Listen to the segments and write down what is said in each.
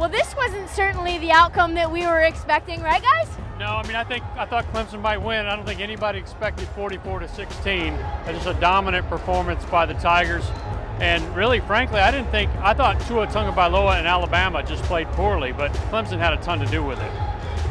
Well, this wasn't certainly the outcome that we were expecting, right, guys? No, I mean, I thought Clemson might win. I don't think anybody expected 44-16. Just a dominant performance by the Tigers. And really, frankly, I thought Tua Tagovailoa and Alabama just played poorly, but Clemson had a ton to do with it.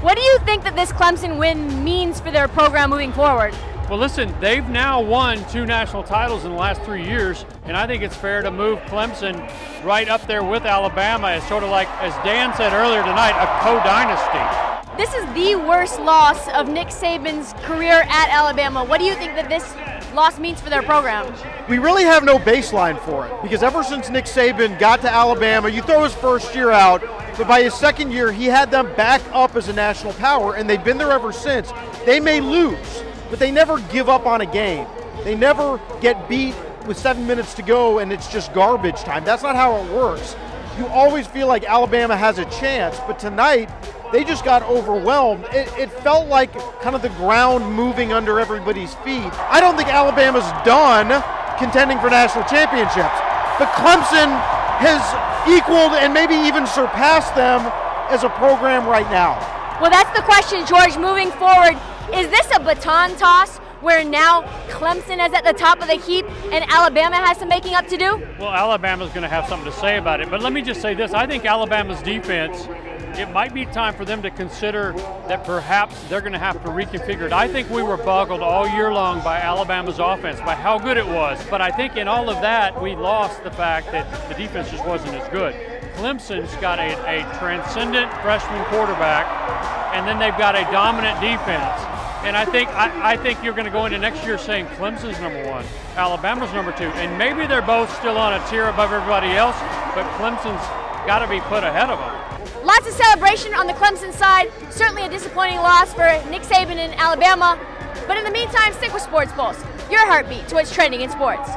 What do you think that this Clemson win means for their program moving forward? Well, listen, they've now won 2 national titles in the last 3 years, and I think it's fair to move Clemson right up there with Alabama as sort of like, as Dan said earlier tonight, a co-dynasty. This is the worst loss of Nick Saban's career at Alabama. What do you think that this loss means for their program? We really have no baseline for it, because ever since Nick Saban got to Alabama, you throw his first year out, but by his second year, he had them back up as a national power, and they've been there ever since. They may lose, but they never give up on a game. They never get beat with 7 minutes to go and it's just garbage time. That's not how it works. You always feel like Alabama has a chance, but tonight, they just got overwhelmed. It felt like kind of the ground moving under everybody's feet. I don't think Alabama's done contending for national championships, but Clemson has equaled and maybe even surpassed them as a program right now. Well, that's the question, George, moving forward. Is this a baton toss where now Clemson is at the top of the heap and Alabama has some making up to do? Well, Alabama's going to have something to say about it, but let me just say this. I think Alabama's defense, it might be time for them to consider that perhaps they're going to have to reconfigure it. I think we were boggled all year long by Alabama's offense, by how good it was, but I think in all of that, we lost the fact that the defense just wasn't as good. Clemson's got a transcendent freshman quarterback, and then they've got a dominant defense. And I think you're going to go into next year saying Clemson's #1, Alabama's #2, and maybe they're both still on a tier above everybody else, but Clemson's got to be put ahead of them. Lots of celebration on the Clemson side. Certainly a disappointing loss for Nick Saban in Alabama. But in the meantime, stick with Sports Pulse, your heartbeat to what's trending in sports.